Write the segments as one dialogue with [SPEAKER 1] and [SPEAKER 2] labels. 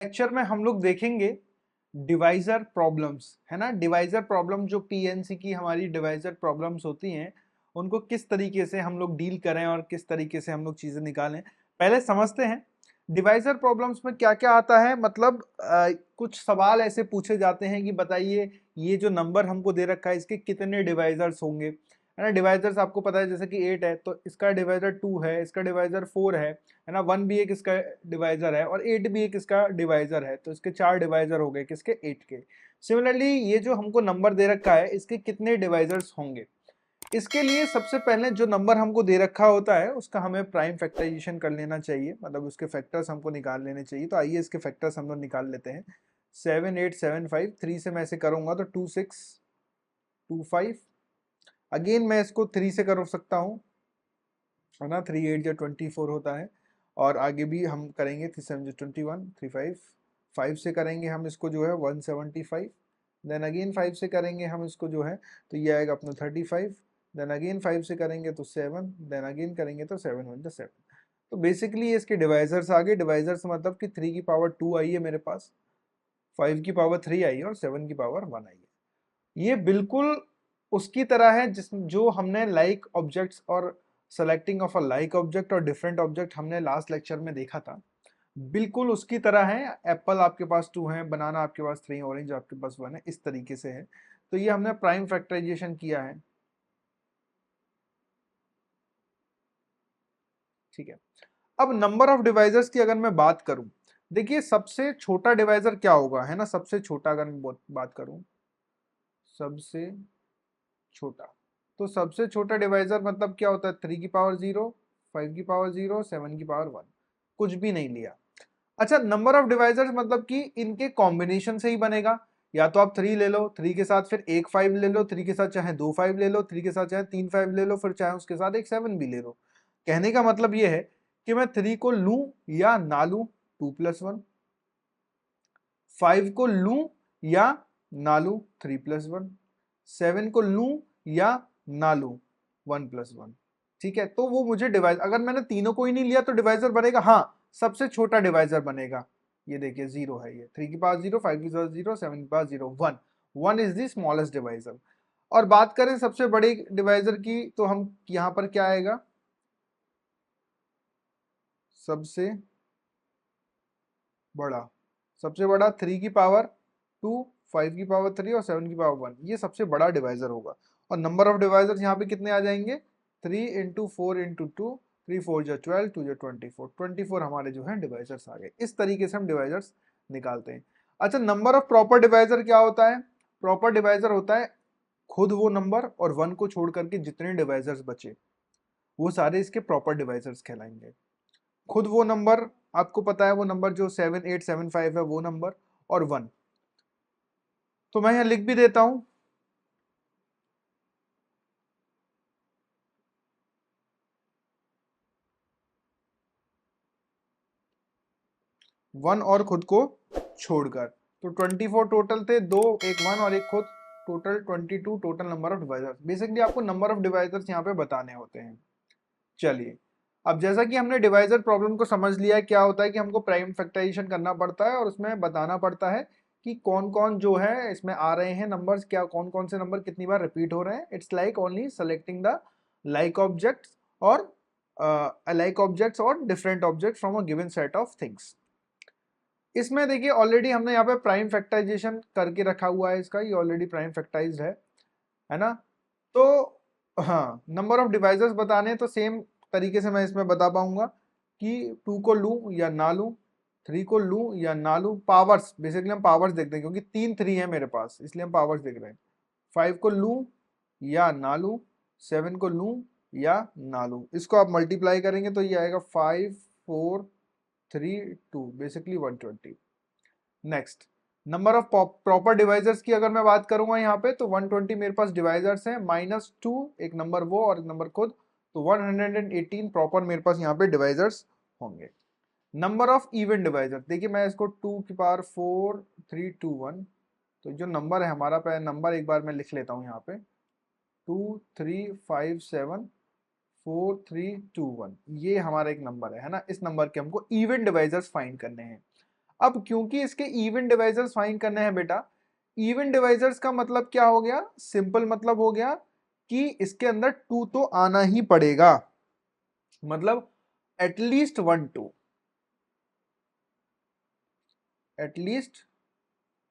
[SPEAKER 1] Lecture में हम लोग देखेंगे डिवाइजर प्रॉब्लम्स, है ना। डिवाइजर प्रॉब्लम जो पीएनसी की हमारी डिवाइजर प्रॉब्लम्स होती हैं उनको किस तरीके से हम लोग डील करें और किस तरीके से हम लोग चीजें निकालें। पहले समझते हैं डिवाइजर प्रॉब्लम्स में क्या क्या आता है। मतलब कुछ सवाल ऐसे पूछे जाते हैं कि बताइए ये जो नंबर हमको दे रखा है इसके कितने डिवाइजर्स होंगे, है ना। डिवाइजर्स आपको पता है जैसे कि 8 है तो इसका डिवाइजर 2 है, इसका डिवाइजर 4 है ना। 1 भी एक इसका डिवाइजर है और 8 भी एक इसका डिवाइजर है, तो इसके 4 डिवाइजर हो गए किसके, 8 के। सिमिलरली ये जो हमको नंबर दे रखा है इसके कितने डिवाइजर्स होंगे, इसके लिए सबसे पहले जो नंबर हमको दे रखा होता है उसका हमें प्राइम फैक्टराइजेशन कर लेना चाहिए, मतलब उसके फैक्टर्स हमको निकाल लेने चाहिए। तो आइए इसके फैक्टर्स हम लोग निकाल लेते हैं। 7 8 7 5, 3 से मैं ऐसे करूंगा तो 2 6 2 5। अगेन मैं इसको 3 से कर सकता हूँ, है ना। 3 8 जो 24 होता है। और आगे भी हम करेंगे 3 7 जो 21, 3 5 5 से करेंगे हम इसको जो है 175। देन अगेन 5 से करेंगे हम इसको जो है तो ये आएगा अपना 35। देन अगेन 5 से करेंगे तो 7, देन अगेन करेंगे तो 7 1 7। तो बेसिकली इसके डिवाइजर्स आ गए। डिवाइजर्स मतलब कि 3 की पावर 2 आई है मेरे पास, 5 की पावर 3 आई है और 7 की पावर 1 आई है। ये बिल्कुल उसकी तरह है जिस जो हमने लाइक ऑब्जेक्ट्स और selecting of a like object और डिफरेंट ऑब्जेक्ट हमने लास्ट लेक्चर में देखा था, बिल्कुल उसकी तरह है। एप्पल आपके पास 2 है, बनाना आपके पास 3, ऑरेंज आपके पास 1 है, इस तरीके से है। तो ये हमने प्राइम फैक्टराइजेशन किया है, ठीक है। अब नंबर ऑफ डिवाइजर्स की अगर मैं बात करूं, देखिए सबसे छोटा डिवाइजर क्या होगा, है ना। सबसे छोटा अगर मैं बात करूं, सबसे छोटा, तो सबसे छोटा डिवाइजर मतलब क्या होता है, 3 की पावर 0, 5 की पावर 0, 7 की पावर 1, कुछ भी नहीं लिया। अच्छा, नंबर ऑफ डिवाइजर्स मतलब कि इनके कॉम्बिनेशन से ही बनेगा। या तो आप 3 ले लो, 3 के साथ फिर एक 5 ले लो, 3 के साथ चाहे 2 5 ले लो, 3 के साथ चाहे 3 5 ले लो, फिर चाहे उसके साथ एक 7 भी ले लो। कहने का मतलब ये है कि मैं 3 को लूं या ना लूं, 2 + 1, 5 को लूं या ना लूं, 3 + 1, 7 को लूं या ना लूं, 1 + 1। ठीक है, तो वो मुझे डिवाइज, अगर मैंने तीनों को ही नहीं लिया तो डिवाइजर बनेगा, हाँ सबसे छोटा डिवाइजर बनेगा। ये देखिए 0 है, ये 3 की पावर 0, 5 की पावर 0, 7 की power 0, 1। 1 is the smallest divisor. और बात करें सबसे बड़े डिवाइजर की तो हम यहाँ पर क्या आएगा, सबसे बड़ा, सबसे बड़ा 3 की पावर 2, 5 की पावर 3 और 7 की पावर 1, ये सबसे बड़ा डिवाइजर होगा। और नंबर ऑफ डिवाइजर्स यहाँ पे कितने आ जाएंगे, 3 इंटू 4 इंटू 2, 3 4 जो 12, 2 जो 24, 24 हमारे जो है डिवाइजर्स आ गए। इस तरीके से हम डिवाइजर्स निकालते हैं। अच्छा, नंबर ऑफ प्रॉपर डिवाइजर क्या होता है, प्रॉपर डिवाइजर होता है खुद वो नंबर और 1 को छोड़ करके जितने डिवाइजर्स बचे वो सारे इसके प्रॉपर डिवाइजर्स कहलाएंगे। खुद वो नंबर, आपको पता है वो नंबर जो 7 8 7 5 है वो नंबर, और 1। तो मैं यहाँ लिख भी देता हूं, 1 और खुद को छोड़कर। तो 24 टोटल थे, दो एक 1 और एक खुद, total 22 total number of divisors. Basically आपको नंबर ऑफ डिवाइजर्स यहाँ पे बताने होते हैं। चलिए, अब जैसा कि हमने डिवाइजर प्रॉब्लम को समझ लिया है, क्या होता है कि हमको प्राइम फैक्टराइजेशन करना पड़ता है और उसमें बताना पड़ता है कि कौन कौन जो है इसमें आ रहे हैं नंबर्स, क्या कौन कौन से नंबर कितनी बार रिपीट हो रहे हैं। It's like only selecting the like objects और लाइक ऑब्जेक्ट्स और different objects from a given set of things. इसमें देखिए ऑलरेडी हमने यहाँ पे प्राइम फैक्टराइजेशन करके रखा हुआ है, इसका ये ऑलरेडी प्राइम फैक्टराइज्ड है ना। तो हाँ, नंबर ऑफ डिवाइजर्स बताने तो सेम तरीके से मैं इसमें बता पाऊंगा कि 2 को लूं या ना लूं, 3 को लूं या ना लूं। पावर्स, बेसिकली हम पावर्स देखते हैं क्योंकि 3 3 है मेरे पास इसलिए हम पावर्स देख रहे हैं। 5 को लूं या ना लूं, 7 को लूं या ना लूं, इसको आप मल्टीप्लाई करेंगे तो ये आएगा 5 4 3 2, basically 120। Next, number of proper divisors की अगर मैं बात करूंगा यहाँ पे तो 120 मेरे पास डिवाइजर्स हैं, -2 एक नंबर वो और एक नंबर खुद, तो 118 प्रॉपर मेरे पास यहाँ पे डिवाइजर्स होंगे। नंबर ऑफ इवन डिवाइजर, देखिए मैं इसको 2 की पावर 4 3 2 1, तो जो नंबर है हमारा, पहले नंबर एक बार मैं लिख लेता हूँ यहाँ पे, 2 3 5 7 4 3 2 1, ये हमारा एक नंबर है ना। इस नंबर के हमको इवन डिवाइजर्स फाइंड करने हैं। अब क्योंकि इसके इवन डिवाइजर्स फाइंड करने हैं बेटा, इवन डिवाइजर्स का मतलब क्या हो गया, सिंपल मतलब हो गया कि इसके अंदर 2 तो आना ही पड़ेगा, मतलब एटलीस्ट 1 2, एटलीस्ट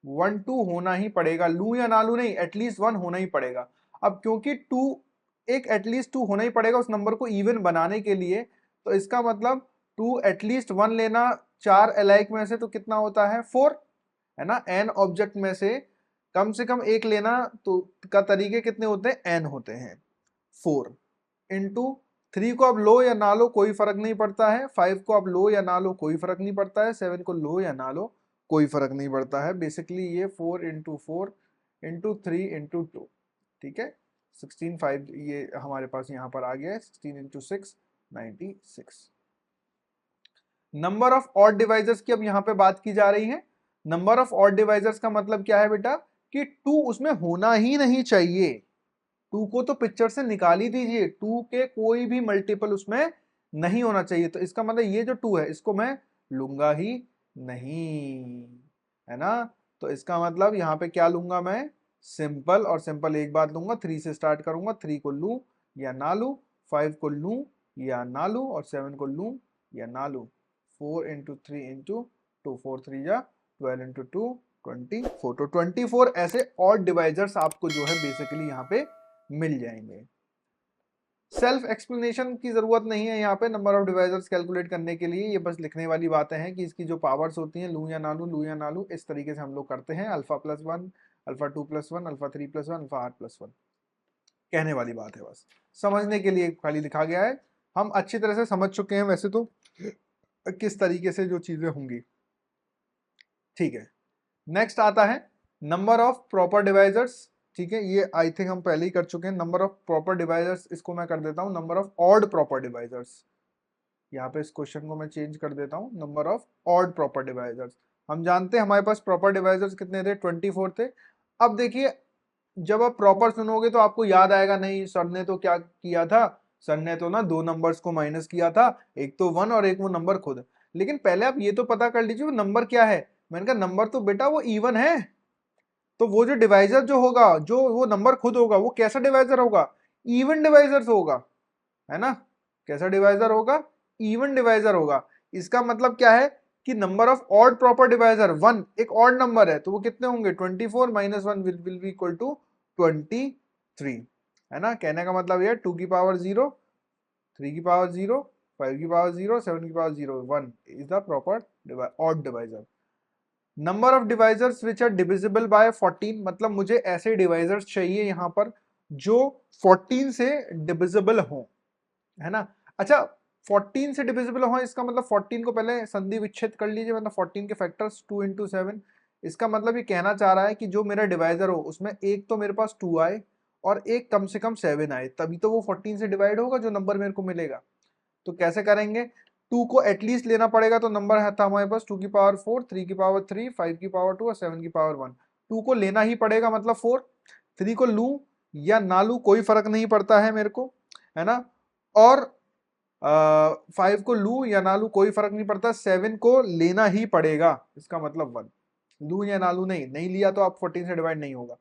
[SPEAKER 1] 1 2 होना ही पड़ेगा, लू या ना लू नहीं, एटलीस्ट 1 होना ही पड़ेगा। अब क्योंकि 2, एक एटलीस्ट 2 होना ही पड़ेगा उस नंबर को इवन बनाने के लिए, तो इसका मतलब 2 एटलीस्ट 1 लेना, 4 अलाइक में से तो कितना होता है 4, है ना। एन ऑब्जेक्ट में से कम एक लेना तो का तरीके कितने होते हैं, एन होते हैं, 4 इंटू 3 को आप लो या ना लो कोई फर्क नहीं पड़ता है, 5 को आप लो या ना लो कोई फर्क नहीं पड़ता है, 7 को लो या ना लो कोई फर्क नहीं पड़ता है। बेसिकली ये 4 इंटू 4 इंटू 3 इंटू 2, ठीक है, 16 5 ये हमारे पास यहाँ पर आ गया है, 16 into 6 96। Number of odd divisors की अब यहाँ पे बात की जा रही है। नंबर ऑफ ऑड डिवाइजर्स का मतलब क्या है बेटा, कि 2 उसमें होना ही नहीं चाहिए, 2 को तो पिक्चर से निकाल ही दीजिए, 2 के कोई भी मल्टीपल उसमें नहीं होना चाहिए। तो इसका मतलब ये जो 2 है इसको मैं लूंगा ही नहीं, है ना। तो इसका मतलब यहाँ पे क्या लूंगा मैं, सिंपल, और सिंपल एक बात लूंगा, 3 से स्टार्ट करूंगा, 3 को लूं या ना लूं, 5 को लूं या ना लूं, और 7 को लूं या ना लूं। 4 इंटू 3 इंटू 2, 4 3 जा 12 इंटू 2 24। तो 24 ऐसे ऑड डिवाइजर्स आपको जो है बेसिकली यहाँ पे मिल जाएंगे। सेल्फ एक्सप्लेनेशन की जरूरत नहीं है यहाँ पे नंबर ऑफ डिवाइजर्स कैलकुलेट करने के लिए, ये बस लिखने वाली बातें हैं कि इसकी जो पावर्स होती हैं, लू या ना लू, लू या ना लू, इस तरीके से हम लोग करते हैं, alpha plus 1, alpha 2 plus 1, alpha 3 plus 1, alpha R plus 1, कहने वाली बात है, बस समझने के लिए खाली लिखा गया है। हम अच्छी तरह से समझ चुके हैं वैसे तो किस तरीके से जो चीजें होंगी, ठीक है। नेक्स्ट आता है नंबर ऑफ प्रॉपर डिवाइजर्स, ठीक है, ये आई थिंक हम पहले ही कर चुके हैं। नंबर ऑफ प्रॉपर डिवाइजर्स, इसको मैं कर देता हूं number of odd proper divisors, यहाँ पे इस क्वेश्चन को मैं चेंज कर देता हूं, number of odd proper divisors. हम जानते हैं हमारे पास प्रॉपर डिवाइजर्स कितने थे, 24 थे। अब देखिए जब आप प्रॉपर सुनोगे तो आपको याद आएगा, नहीं सर ने तो क्या किया था, सर ने तो ना 2 नंबर्स को माइनस किया था, एक तो 1 और एक वो नंबर खुद। लेकिन पहले आप ये तो पता कर लीजिए वो नंबर क्या है। मैंने कहा नंबर तो बेटा वो इवन है, तो वो जो डिवाइजर जो होगा, जो वो नंबर खुद होगा, वो कैसा डिवाइजर होगा, इवन डिवाइजर होगा, है ना। कैसा डिवाइजर होगा, इवन डिवाइजर होगा। इसका मतलब क्या है कि number of odd proper divisor 1 एक ऑड नंबर है, तो वो कितने होंगे, 24 minus 1 will be equal to 23, है ना। कहने का मतलब ये 2 की पावर 0, 3 की पावर 0, 5 की पावर 0, 7 की power 0, 1 is the proper odd divisor. Number of divisors which are divisible by 14, मतलब मुझे ऐसे डिवाइजर्स चाहिए यहाँ पर जो 14 से डिविजिबल हो, है ना। अच्छा 14 से डिविजिबल हो, इसका मतलब 14 को पहले संधि विच्छेद कर लीजिए, मतलब 14 के फैक्टर्स 2 इंटू 7। इसका मतलब ये कहना चाह रहा है कि जो मेरा डिवाइजर हो उसमें एक तो मेरे पास 2 आए और एक कम से कम 7 आए, तभी तो वो 14 से डिवाइड होगा जो नंबर मेरे को मिलेगा। तो कैसे करेंगे, 2 को एटलीस्ट लेना पड़ेगा, तो नंबर था हमारे पास 2 की पावर 4, 3 की पावर 3, 5 की पावर 2 और 7 की पावर 1। 2 को लेना ही पड़ेगा मतलब 4, 3 को लूं या ना लूं कोई फर्क नहीं पड़ता है मेरे को, है ना। और 5 को लूं या ना लूं कोई फर्क नहीं पड़ता, 7 को लेना ही पड़ेगा, इसका मतलब 1, लूं या ना लूं नहीं, नहीं लिया तो आप 14 से डिवाइड नहीं होगा।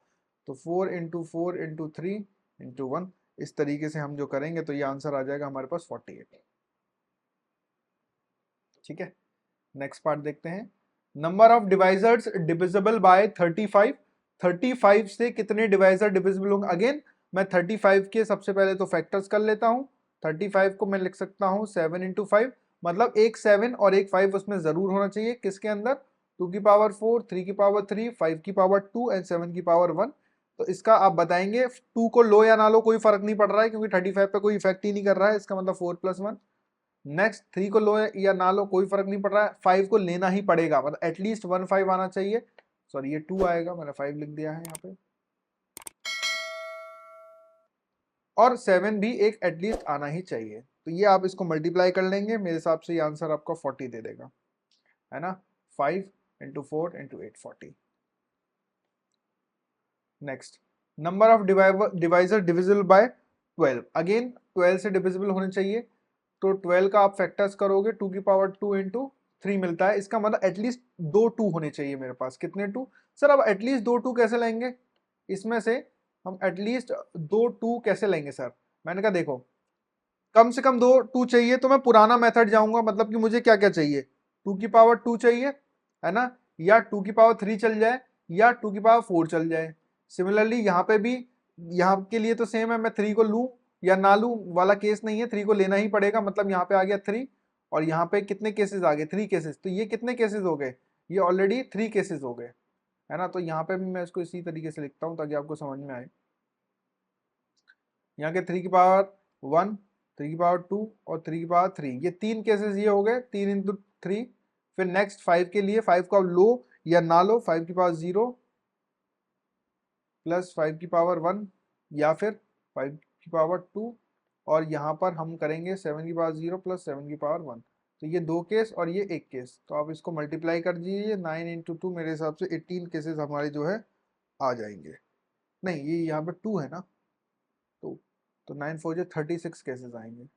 [SPEAKER 1] तो 4 इंटू 4 इंटू 3 इंटू 1, इस तरीके से हम जो करेंगे तो ये आंसर आ जाएगा हमारे पास 48, ठीक है। नेक्स्ट पार्ट देखते हैं, number of divisors divisible by 35, 35 से कितने डिवाइजर डिविजिबल होंगे। अगेन मैं 35 के सबसे पहले तो फैक्टर्स कर लेता हूं, 35 को मैं लिख सकता हूं 7 इंटू 5, मतलब एक 7 और एक 5 उसमें जरूर होना चाहिए, किसके अंदर, 2 की पावर 4, 3 की पावर 3, 5 की पावर 2 एंड 7 की पावर 1। तो इसका आप बताएंगे, 2 को लो या ना लो कोई फर्क नहीं पड़ रहा है क्योंकि 35 पे कोई इफेक्ट ही नहीं कर रहा है, इसका मतलब 4 प्लस 1। नेक्स्ट 3 को लो या ना लो कोई फर्क नहीं पड़ रहा है, 5 को लेना ही पड़ेगा, मतलब एटलीस्ट 1 5 आना चाहिए, सॉरी ये 2 आएगा, मैंने 5 लिख दिया है यहाँ पे, और 7 भी एक एटलीस्ट आना ही चाहिए। तो ये आप इसको मल्टीप्लाई कर लेंगे, मेरे हिसाब से ये आंसर आपका 40 दे देगा, है ना। 5 into 4 into 8 40। Next number of divisor divisible by 12, again 12 से डिविजिबल होने चाहिए, तो 12 का आप फैक्टर्स करोगे 2 की पावर 2 इंटू 3 मिलता है, इसका मतलब एटलीस्ट 2 2 होने चाहिए मेरे पास। कितने 2 सर? अब एटलीस्ट 2 2 कैसे लेंगे? इसमें से हम एटलीस्ट 2 2 कैसे लेंगे सर? मैंने कहा देखो, कम से कम 2 2 चाहिए तो मैं पुराना मेथड जाऊंगा, मतलब कि मुझे क्या क्या चाहिए, 2 की पावर 2 चाहिए, है ना, या 2 की पावर 3 चल जाए, या 2 की पावर 4 चल जाए। सिमिलरली यहाँ पे भी, यहाँ के लिए तो सेम है, मैं 3 को लूँ या ना लूँ वाला केस नहीं है, 3 को लेना ही पड़ेगा, मतलब यहाँ पे आ गया 3, और यहाँ पे कितने केसेस आ गए? 3 केसेस। तो ये कितने केसेस हो गए? ये ऑलरेडी 3 केसेस हो गए, है ना। तो यहाँ पे भी मैं इसको इसी तरीके से लिखता हूँ ताकि आपको समझ में आए। यहाँ के 3 की पावर 1, 3 की पावर 2 और 3 की पावर 3, ये 3 केसेस ये हो गए, 3 इंटू 3। फिर नेक्स्ट 5 के लिए, 5 को आप लो या ना लो, 5 की पावर 0 प्लस 5 की पावर 1 या फिर 5 की पावर 2, और यहाँ पर हम करेंगे 7 की पावर 0 प्लस 7 की पावर 1। तो ये 2 केस और ये 1 केस, तो आप इसको मल्टीप्लाई कर दीजिए, 9 इंटू 2 मेरे हिसाब से 18 केसेस हमारे जो है आ जाएंगे। नहीं, ये यहाँ पे 2 है ना, तो 9 4 36 केसेस आएंगे।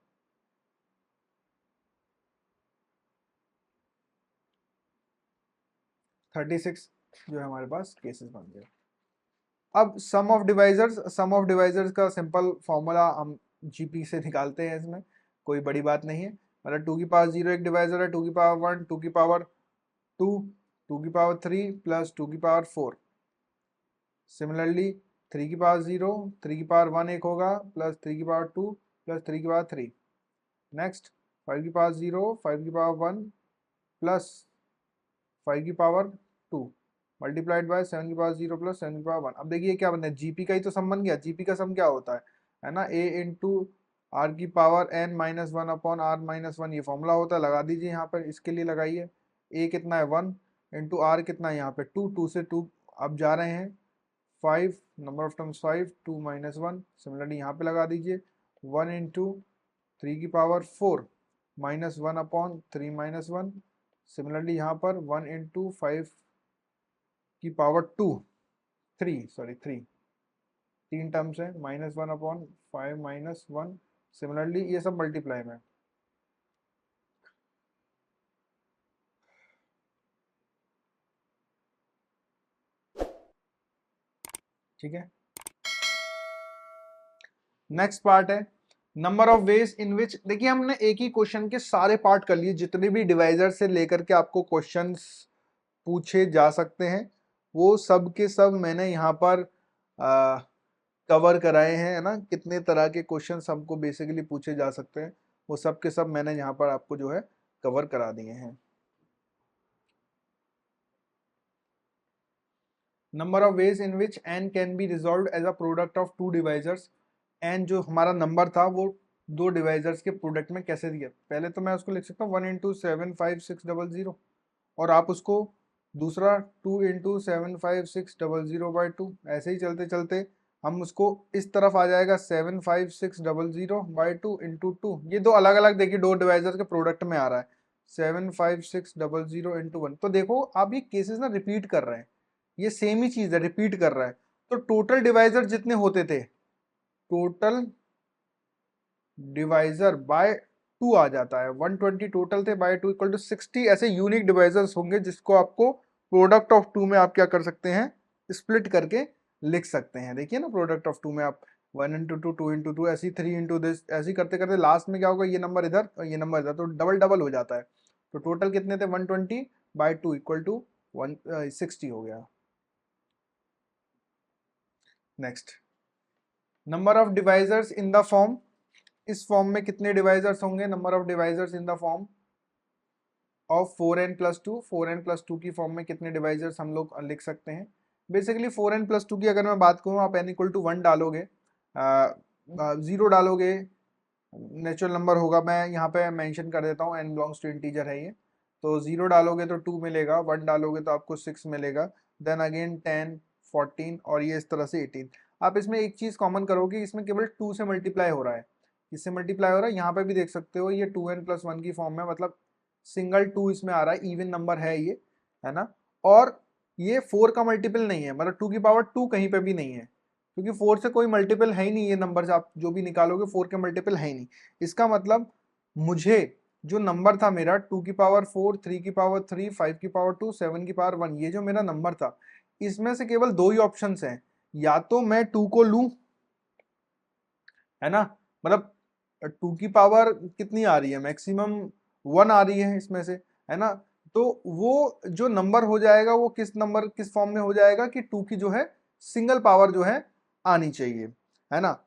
[SPEAKER 1] थर्टी सिक्स जो है हमारे पास केसेस बन गए। अब सम ऑफ डिवाइजर्स का सिंपल फॉर्मूला हम जीपी से निकालते हैं, इसमें कोई बड़ी बात नहीं है। मतलब 2 की पावर 0 एक डिवाइजर है, 2 की पावर 1, 2 की पावर 2, 2 की पावर 3 प्लस 2 की पावर 4। सिमिलरली 3 की पावर 0, 3 की पावर 1 एक होगा, प्लस 3 की पावर 2 प्लस 3 की पावर 3। नेक्स्ट 5 की पावर 0, 5 की पावर 1 प्लस 5 की पावर 2 मल्टीप्लाइड बाय 7 की पावर 0 प्लस 7 की पावर 1। अब देखिए क्या बनता है, जीपी का ही तो सम बन गया। जीपी का सम क्या होता है ना, ए इंटू आर की power N minus 1 upon R minus 1, ये फॉर्मूला होता है। लगा दीजिए यहाँ पर, इसके लिए लगाइए। ए कितना है 1 इंटू आर कितना है यहाँ पे 2, 2 से 2 अब जा रहे हैं 5, number of terms 5, 2 minus 1। Similarly यहाँ पे लगा दीजिए 1 इंटू 3 की power 4 minus 1 upon 3 minus 1। Similarly यहाँ पर 1 इंटू 5 की पावर 2, 3 सॉरी 3, 3 टर्म्स है, माइनस 1 अपॉन 5 माइनस 1। सिमिलरली ये सब मल्टीप्लाई में, ठीक है। नेक्स्ट पार्ट है नंबर ऑफ वेज इन विच। देखिए हमने एक ही क्वेश्चन के सारे पार्ट कर लिए, जितने भी डिवाइजर से लेकर के आपको क्वेश्चंस पूछे जा सकते हैं वो सब के सब मैंने यहाँ पर कवर कराए हैं, है ना। कितने तरह के क्वेश्चंस हमको बेसिकली पूछे जा सकते हैं वो सब के सब मैंने यहाँ पर आपको जो है कवर करा दिए हैं। Number of ways in which N can be resolve as a product of two divisors. N जो हमारा नंबर था वो दो डिवाइजर्स के प्रोडक्ट में कैसे दिया, पहले तो मैं उसको लिख सकता हूँ 1 इंटू 75600, और आप उसको दूसरा 2 इंटू 75600/2। ऐसे ही चलते चलते हम उसको इस तरफ आ जाएगा 75600/2 इंटू 2। ये दो अलग अलग देखिए दो डिवाइजर के प्रोडक्ट में आ रहा है 75600 इंटू 1। तो देखो आप ये केसेस ना रिपीट कर रहे हैं, ये सेम ही चीज है, रिपीट कर रहा है। तो टोटल डिवाइजर जितने होते थे, टोटल डिवाइजर बाय 2 आ जाता है। 120 टोटल थे, बाय 2 इक्वल टू 60 ऐसे यूनिक डिवाइजर्स होंगे जिसको आपको प्रोडक्ट ऑफ 2 में आप क्या कर सकते हैं, स्प्लिट करके लिख सकते हैं। देखिए ना, प्रोडक्ट ऑफ 2 में आप 1 इंटू 2, 2 इंटू 2, ऐसी 3 इंटू दिस, ऐसी करते करते लास्ट में क्या होगा, ये नंबर इधर और ये नंबर इधर, तो डबल डबल हो जाता है। तो टोटल कितने थे 120 बाय 2 इक्वल टू 160 हो गया। Next number of divisors in the form. इस फॉर्म में कितने डिवाइजर्स होंगे, number of divisors in the form of 4n+2। 4n+2 की फॉर्म में कितने डिवाइजर्स हम लोग लिख सकते हैं। बेसिकली 4n+2 की अगर मैं बात करूँ, आप n इक्वल टू 1 डालोगे, 0 डालोगे, नेचुरल नंबर होगा, मैं यहाँ पे मेंशन कर देता हूँ n बिलोंग्स टू इंटीजर है ये। तो 0 डालोगे तो 2 मिलेगा, 1 डालोगे तो आपको 6 मिलेगा, देन अगेन 10, 14 और ये इस तरह से 18। आप इसमें एक चीज़ कॉमन करोगे, इसमें केवल 2 से मल्टीप्लाई हो रहा है, इससे मल्टीप्लाई हो रहा है। यहाँ पे भी देख सकते हो ये 2n+1 की फॉर्म में, मतलब सिंगल 2 इसमें आ रहा है, इवन नंबर है ये, है ना। और ये 4 का मल्टीपल नहीं है, मतलब 2 की पावर 2 कहीं पे भी नहीं है, क्योंकि 4 से कोई मल्टीपल है ही नहीं। ये नंबर आप जो भी निकालोगे 4 के मल्टीपल है ही नहीं। इसका मतलब मुझे जो नंबर था मेरा 2 की पावर 4, 3 की पावर 3, 5 की पावर 2, 7 की पावर 1, ये जो मेरा नंबर था, इसमें से केवल दो ही ऑप्शंस हैं, या तो मैं 2 को लूं, है ना, मतलब 2 की पावर कितनी आ रही है, मैक्सिमम 1 आ रही है इसमें से, है ना, तो वो जो नंबर हो जाएगा वो किस फॉर्म में हो जाएगा कि 2 की जो है सिंगल पावर जो है आनी चाहिए, है ना।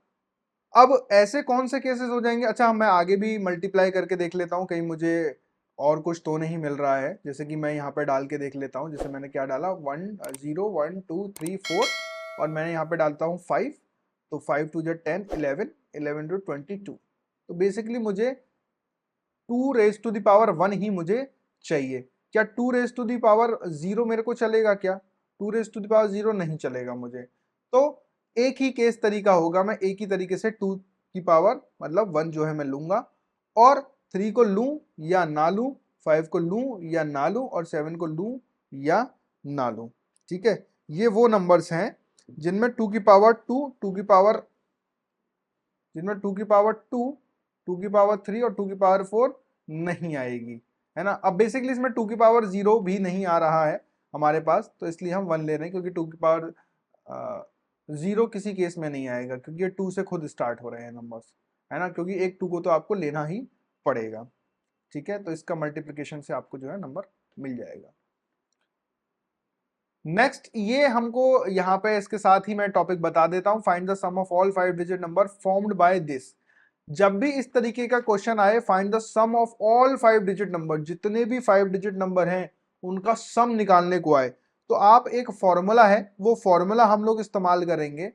[SPEAKER 1] अब ऐसे कौन से केसेस हो जाएंगे, अच्छा मैं आगे भी मल्टीप्लाई करके देख लेता हूँ, कहीं मुझे और कुछ तो नहीं मिल रहा है, जैसे कि मैं यहाँ पे डाल के देख लेता हूँ, जैसे मैंने क्या डाला 1 0 1 2 3 4 और मैंने यहाँ पे डालता हूँ 5, तो 5 2 जा 10 11 11 टू 22, तो बेसिकली मुझे 2 रेज टू द पावर 1 ही मुझे चाहिए। क्या 2 रेज टू द पावर 0 मेरे को चलेगा क्या, 2 रेज टू द पावर 0 नहीं चलेगा मुझे, तो एक ही केस तरीका होगा, मैं एक ही तरीके से 2 की पावर मतलब 1 जो है मैं लूंगा, और 3 को लूं या ना लूं, 5 को लूं या ना लूं, और 7 को लूं या ना लूं, ठीक है। ये वो नंबर्स हैं जिनमें 2 की पावर 2, 2 की पावर, जिनमें 2 की पावर 2, 2 की पावर 3 और 2 की पावर 4 नहीं आएगी, है ना। अब बेसिकली इसमें 2 की पावर 0 भी नहीं आ रहा है हमारे पास, तो इसलिए हम 1 ले रहे हैं, क्योंकि 2 की पावर 0 किसी केस में नहीं आएगा, क्योंकि ये 2 से खुद स्टार्ट हो रहे हैं नंबर्स, है ना, क्योंकि एक 2 को तो आपको लेना ही पड़ेगा, ठीक है, तो इसका मल्टीप्लिकेशन से आपको जो है नंबर मिल जाएगा। नेक्स्ट ये हमको यहाँ पे इसके साथ ही मैं टॉपिक बता देता हूँ, find the sum of all 5 digit number formed by this. जब भी इस तरीके का क्वेश्चन आए, find the sum of all 5 digit number, जितने भी 5 डिजिट नंबर हैं उनका सम निकालने को आए, तो आप एक फॉर्मूला है, वो फॉर्मूला हम लोग इस्तेमाल करेंगे।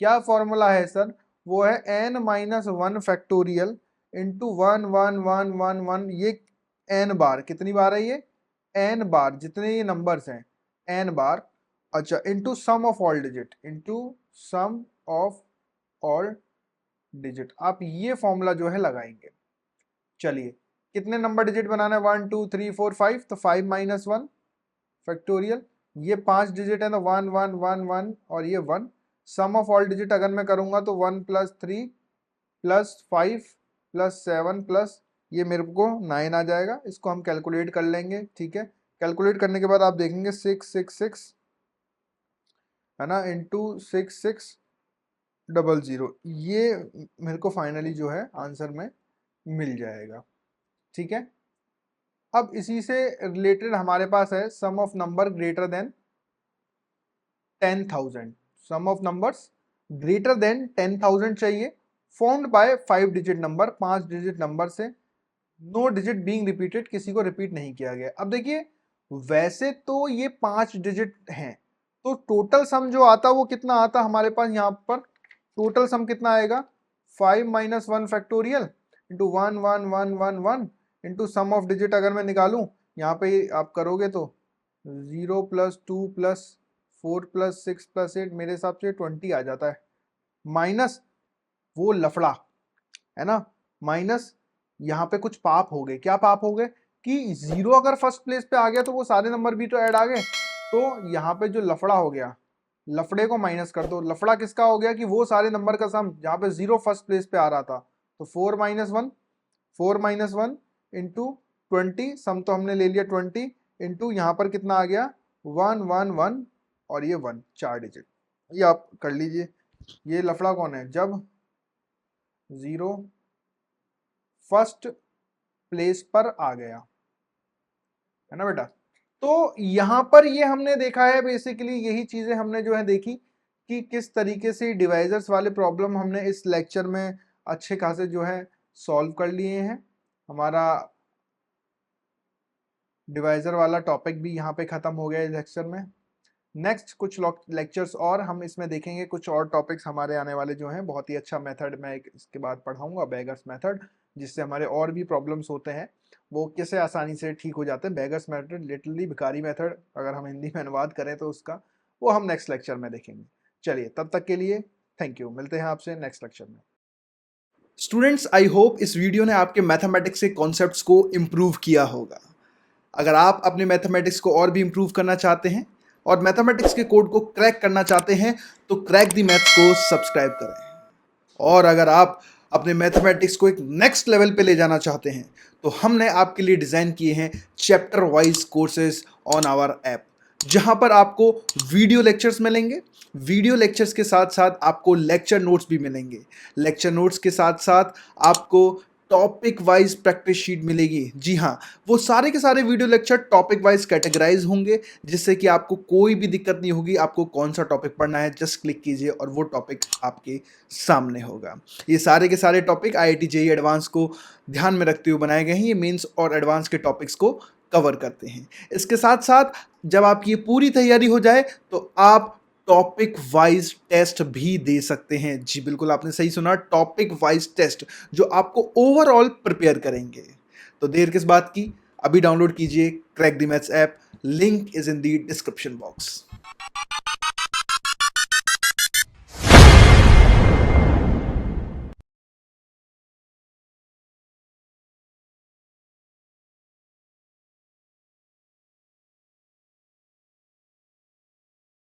[SPEAKER 1] क्या फॉर्मूला है सर, वो है n-1 फैक्टोरियल इंटू 1 1 1 1 1, ये n बार, कितनी बार है ये, n बार, जितने ये नंबर्स हैं n बार, अच्छा, into sum of all digit, into sum of all digit, आप ये फॉर्मूला जो है लगाएंगे। चलिए कितने नंबर डिजिट बनाना है, 1 2 3 4 5, तो 5 माइनस 1 फैक्टोरियल, ये 5 डिजिट है तो 1 1 1 1 और ये 1, सम ऑफ ऑल डिजिट अगर मैं करूंगा तो 1 प्लस 3 प्लस 5 प्लस 7 प्लस ये मेरे को 9 आ जाएगा, इसको हम कैलकुलेट कर लेंगे, ठीक है। कैलकुलेट करने के बाद आप देखेंगे 666, है ना, इंटू 6600, ये मेरे को फाइनली जो है आंसर में मिल जाएगा, ठीक है। अब इसी से रिलेटेड हमारे पास है sum of number greater than 10,000, sum of numbers greater than 10,000 चाहिए, formed by 5 digit number, 5 digit number से, नो डिजिट बीइंग रिपीटेड, किसी को रिपीट नहीं किया गया। अब देखिए वैसे तो ये 5 डिजिट हैं, तो टोटल सम जो आता वो कितना आता हमारे पास, यहाँ पर टोटल सम कितना आएगा, 5 minus 1 factorial into 1 1 1 1 1 into sum of digit अगर मैं निकालूं, यहाँ पे आप करोगे तो 0 प्लस 2 प्लस 4 प्लस 6 प्लस 8, मेरे हिसाब से 20 आ जाता है, माइनस वो लफड़ा, है ना, माइनस यहाँ पे कुछ पाप हो गए, क्या पाप हो गए कि 0 अगर फर्स्ट प्लेस पे आ गया तो वो सारे नंबर भी तो ऐड आ गए, तो यहाँ पे जो लफड़ा हो गया, लफड़े को माइनस कर दो, लफड़ा किसका हो गया कि वो सारे नंबर का सम जहाँ पे 0 फर्स्ट प्लेस पे आ रहा था, तो 4 माइनस 1 इंटू 20, सम तो हमने ले लिया 20, इंटू यहाँ पर कितना आ गया 1 1 1 और ये 1, 4 डिजिट, ये आप कर लीजिए। ये लफड़ा कौन है, जब 0 फर्स्ट प्लेस पर आ गया, है ना बेटा। तो यहां पर ये हमने देखा है, बेसिकली यही चीजें हमने जो है देखी कि किस तरीके से डिवाइजर्स वाले प्रॉब्लम हमने इस लेक्चर में अच्छे खासे जो है सॉल्व कर लिए हैं। हमारा डिवाइजर वाला टॉपिक भी यहाँ पे खत्म हो गया इस लेक्चर में। नेक्स्ट कुछ लेक्चर्स और हम इसमें देखेंगे, कुछ और टॉपिक्स हमारे आने वाले जो हैं, बहुत ही अच्छा मेथड मैं इसके बाद पढ़ाऊंगा, बेगर्स मेथड, जिससे हमारे और भी प्रॉब्लम्स होते हैं वो कैसे आसानी से ठीक हो जाते हैं। बेगर्स मेथड लिटरली भिखारी मेथड अगर हम हिंदी में अनुवाद करें तो उसका, वो हम नेक्स्ट लेक्चर में देखेंगे। चलिए तब तक के लिए थैंक यू, मिलते हैं आपसे नेक्स्ट लेक्चर में।
[SPEAKER 2] स्टूडेंट्स, आई होप इस वीडियो ने आपके मैथमेटिक्स के कॉन्सेप्ट्स को इम्प्रूव किया होगा। अगर आप अपने मैथमेटिक्स को और भी इम्प्रूव करना चाहते हैं और मैथमेटिक्स के कोड को क्रैक करना चाहते हैं तो क्रैक द मैथ्स को सब्सक्राइब करें। और अगर आप अपने मैथमेटिक्स को एक नेक्स्ट लेवल पे ले जाना चाहते हैं, तो हमने आपके लिए डिज़ाइन किए हैं chapter wise courses on our app, जहां पर आपको वीडियो लेक्चर्स मिलेंगे। वीडियो लेक्चर्स के साथ साथ आपको लेक्चर नोट्स भी मिलेंगे। लेक्चर नोट्स के साथ साथ आपको टॉपिक वाइज प्रैक्टिस शीट मिलेगी। जी हाँ, वो सारे के सारे video lecture topic wise categorise होंगे, जिससे कि आपको कोई भी दिक्कत नहीं होगी। आपको कौन सा टॉपिक पढ़ना है, जस्ट क्लिक कीजिए और वो टॉपिक आपके सामने होगा। ये सारे के सारे टॉपिक IIT JEE एडवांस को ध्यान में रखते हुए बनाए गए हैं। ये मेंस और एडवांस के टॉपिक्स को कवर करते हैं। इसके साथ साथ जब आपकी ये पूरी तैयारी हो जाए तो आप टॉपिक वाइज टेस्ट भी दे सकते हैं। जी बिल्कुल, आपने सही सुना, टॉपिक वाइज टेस्ट जो आपको ओवरऑल प्रिपेयर करेंगे। तो देर किस बात की, अभी डाउनलोड कीजिए crack the maths app. Link is in the description box.